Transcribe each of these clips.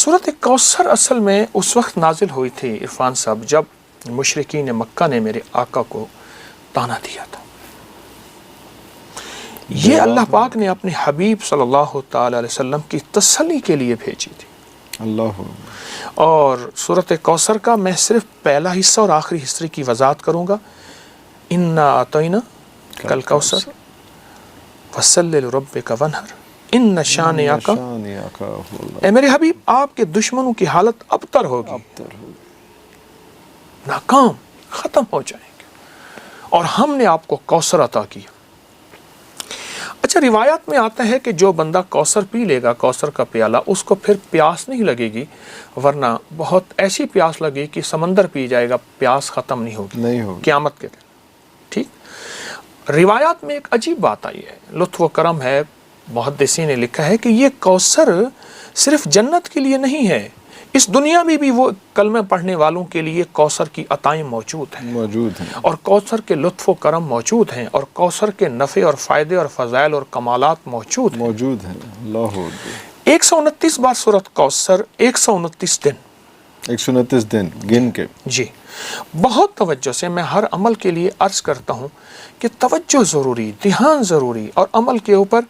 سورۃ کوثر اصل میں اس وقت نازل ہوئی تھی عرفان صاحب جب مشرکین مکہ نے میرے آقا کو تانا دیا تھا. یہ اللہ پاک نے اپنے حبیب صلی اللہ تعالی علیہ وسلم کی تسلی کے لیے بھیجی تھی. اللہ. اور سورۃ کوثر کا میں صرف پہلا حصہ اور آخری حصے کی وضاحت کروں گا. انا اعطینا کل کوثر فصلی لربک وانحر ان شانئک. اے میرے حبیب آپ کے دشمنوں کی حالت ابتر ہوگی، ناکام ختم ہو جائیں گے، اور ہم نے آپ کو کوثر عطا کیا. اچھا، روایات میں آتا ہے کہ جو بندہ کوثر پی لے گا، کوثر کا پیالہ، اس کو پھر پیاس نہیں لگے گی، ورنہ بہت ایسی پیاس لگے کہ سمندر پی جائے گا، پیاس ختم نہیں ہوگی قیامت کے دن. ٹھیک. روایات میں ایک عجیب بات آئی ہے، لطف و کرم ہے. محدثین نے لکھا ہے کہ یہ کوثر صرف جنت کے لیے نہیں ہے، اس دنیا میں بھی وہ کلمہ پڑھنے والوں کے لیے کوثر کی عطائیں موجود ہیں اور کوثر کے لطف و کرم موجود ہیں، اور کوثر کے نفع اور فائدے اور فضائل اور کمالات موجود ہیں. اللہ. 129 بار سورۃ کوثر، 129 دن، 129 دن گن کے. جی. بہت توجہ سے میں ہر عمل کے لیے عرض کرتا ہوں کہ توجہ ضروری، دھیان ضروری. اور عمل کے اوپر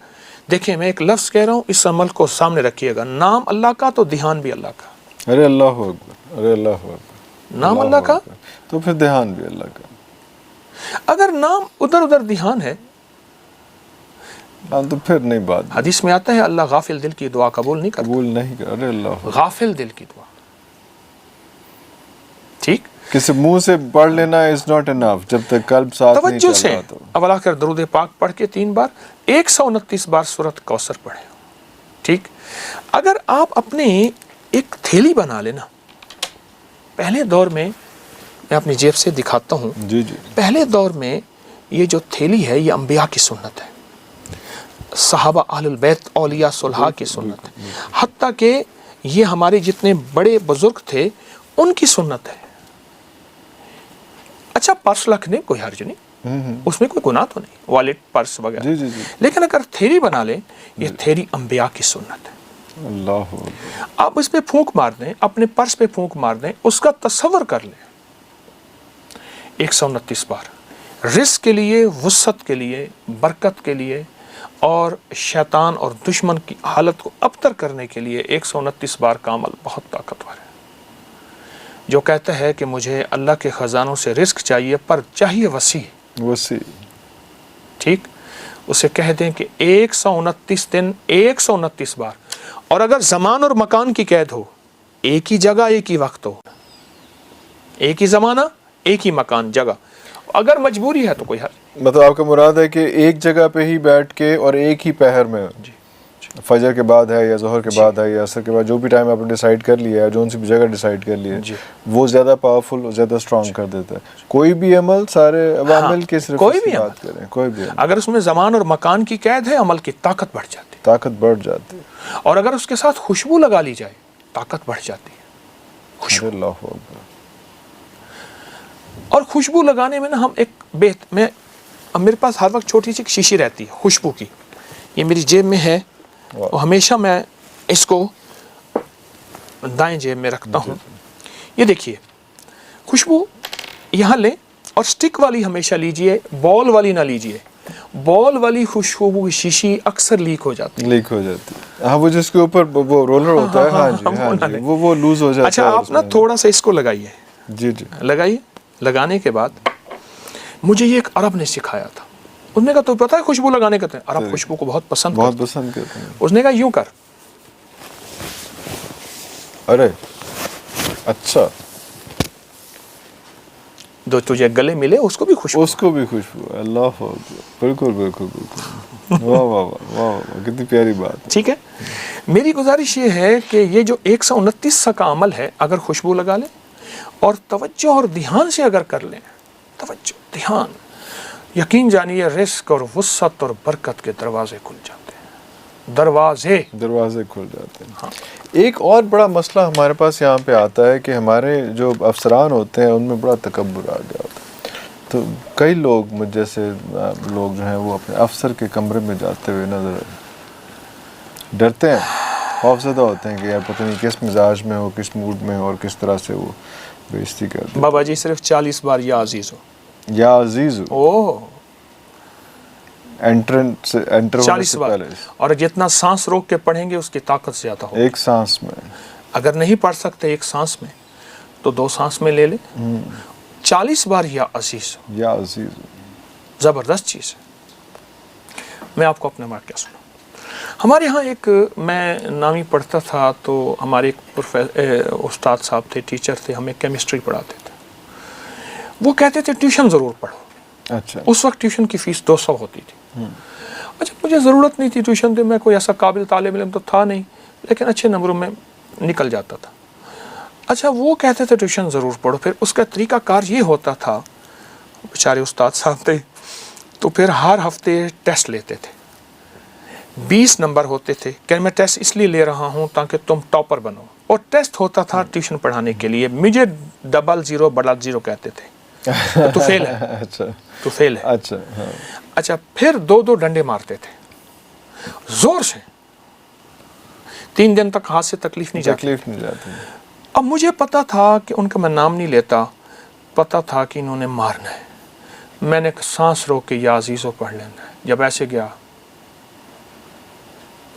دیکھیں، میں ایک لفظ کہہ رہا ہوں، اس عمل کو سامنے رکھیے گا. نام اللہ کا تو دھیان بھی اللہ کا. ارے اللہ اکبر، ارے اللہ اکبر. نام اللہ کا تو پھر دھیان بھی اللہ کا. اگر نام ادھر ادھر دھیان ہے تو پھر نہیں بات. حدیث میں آتا ہے اللہ غافل دل کی دعا قبول نہیں کرتا. ارے اللہ. غافل دل کی دعا. ٹھیک. کسی منہ سے پڑھ لینا از ناٹ انف جب تک قلب ساتھ نہیں چل رہا. تو اول آخر درود پاک پڑھ کے 3 بار 129 بار سورۃ کوثر پڑھیں. ٹھیک. اگر آپ اپنے ایک تھیلی بنا لینا، پہلے دور میں اپنی جیب سے دکھاتا ہوں. جی. پہلے دور میں یہ جو تھیلی ہے یہ انبیاء کی سنت ہے، صحابہ اہل البیت اولیاء صلحاء کی سنت ہے، حتیٰ کہ یہ ہمارے جتنے بڑے بزرگ تھے ان کی سنت ہے. اچھا، پرس رکھنے کوئی حرج نہیں، اس میں کوئی گناہ تو نہیں، والیٹ، پرس وغیرہ. جی. لیکن اگر تھیلی بنا لیں، یہ تھیلی انبیاء کی سنت ہے. اللہ. آپ اس پہ پھونک مار دیں، اپنے پرس پہ پھونک مار دیں، اس کا تصور کر لیں. 129 بار رزق کے لیے، وسعت کے لیے، برکت کے لیے، اور شیطان اور دشمن کی حالت کو ابتر کرنے کے لیے 129 بار کا عمل بہت طاقتور ہے. جو کہتا ہے کہ مجھے اللہ کے خزانوں سے رزق چاہیے پر چاہیے وسیع. ٹھیک. اسے کہہ دیں کہ 129 دن 129 بار، اور اگر زمان اور مکان کی قید ہو، ایک ہی جگہ ایک ہی وقت ہو، ایک ہی زمانہ ایک ہی مکان جگہ، اگر مجبوری ہے تو کوئی حل. مطلب آپ کا مراد ہے کہ ایک جگہ پہ ہی بیٹھ کے اور ایک ہی پہر میں، فجر کے بعد ہے یا ظہر کے بعد ہے یا عصر کے بعد، جو بھی ٹائم آپ نے ڈیسائیڈ کر لیا ہے، جو سی بھی جگہ ڈیسائیڈ کر لی ہے، وہ زیادہ پاورفل اور زیادہ اسٹرانگ کر دیتا ہے. کوئی بھی عمل، سارے عوامل کی صرف بات کریں، کوئی بھی اگر اس میں زمان اور مکان کی قید ہے، عمل کی طاقت بڑھ جاتی ہے، طاقت بڑھ جاتی ہے. اور اگر اس کے ساتھ خوشبو لگا لی جائے، طاقت بڑھ جاتی ہے. خوشبو. اللہ اکبر. اور خوشبو لگانے میں نا ہم میرے پاس ہر وقت چھوٹی سی شیشی رہتی ہے خوشبو کی، یہ میری جیب میں ہے، اور ہمیشہ میں اس کو دائیں جیب میں رکھتا ہوں. یہ دیکھیے خوشبو یہاں لیں، اور سٹک والی ہمیشہ لیجئے، بال والی نہ لیجئے. بال والی خوشبو کی شیشی اکثر لیک ہو جاتی ہے. ہاں، وہ جس کے اوپر وہ رولر ہوتا ہے، ہاں جی، وہ لوز ہو جاتا ہے. اچھا، آپ نا تھوڑا سا اس کو لگائیے. جی. لگائیے. لگانے کے بعد مجھے یہ ایک عرب نے سکھایا تھا. اس نے کہا تو پتہ ہے خوشبو لگانے کا، عرب خوشبو کو بہت پسند کرتے ہیں. اس نے کہا یوں کر. ارے اچھا، جو تجھے گلے ملے اس کو بھی خوشبو. اللہ، بالکل. واہ واہ واہ، کتنی پیاری بات. ٹھیک ہے. میری گزارش یہ ہے کہ یہ جو 129 کا عمل ہے، اگر خوشبو لگا لیں اور توجہ اور دھیان سے اگر کر لیں، توجہ دھیان، یقین جانیے رزق اور وسعت اور برکت کے دروازے کھل جاتے ہیں. دروازے کھل جاتے ہیں. ہاں. ایک اور بڑا مسئلہ ہمارے پاس یہاں پہ آتا ہے کہ ہمارے جو افسران ہوتے ہیں ان میں بڑا تکبر آ گیا ہوتا ہے. تو کئی لوگ مجھ جیسے لوگ جو ہیں وہ اپنے افسر کے کمرے میں جاتے ہوئے نظر ڈرتے ہیں. خوف زدہ ہوتے ہیں کہ یار پتہ نہیں کس مزاج میں ہو، کس موڈ میں ہو اور کس طرح سے وہ بےعزتی کرتے ہیں. بابا جی صرف 40 بار یا عزیز ہو. یا عزیز ہو اوہ انٹر ہونے 40 سے بار. پہلے اور جتنا سانس روک کے پڑھیں گے اس کی طاقت زیادہ ہو. ایک سانس میں. اگر نہیں پڑھ سکتے ایک سانس میں تو 2 سانس میں لے لیں. 40 بار یا عزیز ہو. یا عزیز ہو. زبردست چیز ہے. میں آپ کو اپنے واقعہ سناؤں. ہمارے ہاں ایک میں نامی پڑھتا تھا تو ہمارے ایک استاد صاحب تھے، ٹیچر تھے، ہمیں کیمسٹری پڑھاتے تھے. وہ کہتے تھے ٹیوشن ضرور پڑھو. اچھا. اس وقت ٹیوشن کی فیس 200 ہوتی تھی. اچھا مجھے ضرورت نہیں تھی ٹیوشن کی، میں کوئی ایسا قابل طالب علم تو تھا نہیں، لیکن اچھے نمبروں میں نکل جاتا تھا. اچھا وہ کہتے تھے ٹیوشن ضرور پڑھو. پھر اس کا طریقہ کار یہ ہوتا تھا، بیچارے استاد صاحب تھے، تو پھر ہر ہفتے ٹیسٹ لیتے تھے. 20 نمبر ہوتے تھے کہ میں ٹیسٹ اس لیے لے رہا ہوں تاکہ تم ٹاپر بنو. اور ٹیسٹ ہوتا تھا ٹیوشن پڑھانے کے لیے. مجھے 00 کہتے تھے تو فیل ہے. اچھا. تو فیل ہے. اچھا. ہاں. اچھا پھر 2 ڈنڈے مارتے تھے زور سے. 3 دن تک ہاتھ سے تکلیف نہیں جاتی. اب مجھے پتا تھا کہ ان کا میں نام نہیں لیتا، پتا تھا کہ انہوں نے مارنا ہے. میں نے سانس روک کے یا عزیزو پڑھ لینا ہے. جب ایسے گیا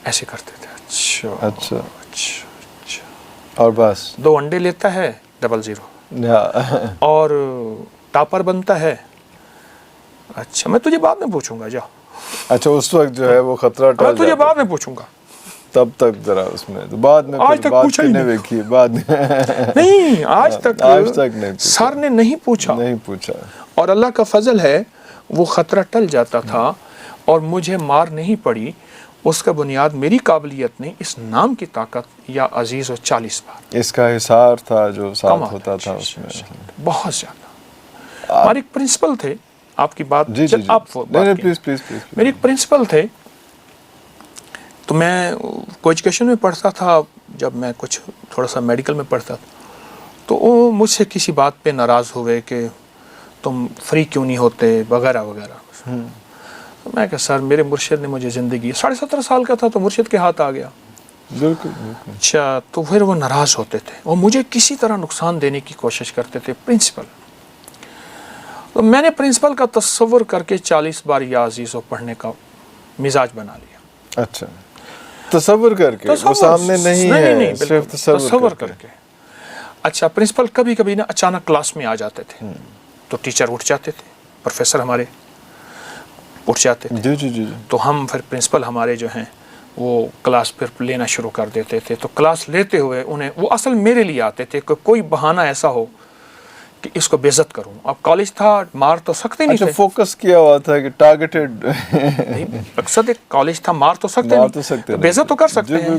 ایسے کرتے تھے. اچھا. اور بس 2 انڈے لیتا ہے 00 اور ٹاپر بنتا ہے. اچھا میں تجھے بعد میں پوچھوں گا. جا. اچھا اس وقت جو ہے وہ خطرہ ٹل میں تجھے بعد میں پوچھوں گا. تب تک ذرا اس میں تو بعد میں آج تک پوچھا ہی نہیں. بعد میں نہیں آج تک نہیں سر نے نہیں پوچھا. اور اللہ کا فضل ہے وہ خطرہ ٹل جاتا تھا اور مجھے مار نہیں پڑی. اس کا بنیاد میری قابلیت نہیں، اس نام کی طاقت یا عزیز و 40 بار. اس کا حصار تھا جو ساتھ ہوتا تھا اس میں بہت زیادہ. ہمارے ایک پرنسپل تھے، آپ کی بات آپ پلیز میرے ایک پرنسپل تھے، تو میں کو ایجوکیشن میں پڑھتا تھا. جب میں کچھ تھوڑا سا میڈیکل میں پڑھتا تھا تو وہ مجھ سے کسی بات پہ ناراض ہوئے کہ تم فری کیوں نہیں ہوتے وغیرہ وغیرہ. میں کہ سر میرے مرشد نے مجھے زندگی 17.5 سال کا تھا تو مرشد کے ہاتھ آ گیا. بالکل. اچھا تو پھر وہ ناراض ہوتے تھے اور مجھے کسی طرح نقصان دینے کی کوشش کرتے تھے. پرنسپل تو میں نے پرنسپل کا تصور کر کے 40 بار یا عزیزو پڑھنے کا مزاج بنا لیا. اچھا تصور کر کے، وہ سامنے نہیں ہے، صرف تصور کر کے. اچھا پرنسپل کبھی کبھی نا اچانک کلاس میں آ جاتے تھے تو ٹیچر اٹھ جاتے تھے، پروفیسر ہمارے اٹھ جاتے تھے. جی. تو ہم پھر پرنسپل ہمارے جو ہیں وہ کلاس پھر لینا شروع کر دیتے تھے. تو کلاس لیتے ہوئے انہیں وہ اصل میرے لیے آتے تھے کہ کوئی بہانہ ایسا ہو کہ اس کو بے عزت کروں. اب کالج تھا، مار تو سکتے نہیں تھے. اچھا فوکس کیا ہوا تھا کہ ٹارگیٹڈ. مقصد ایک کالج تھا، مار تو سکتے نہیں، بے عزت تو کر سکتے ہیں.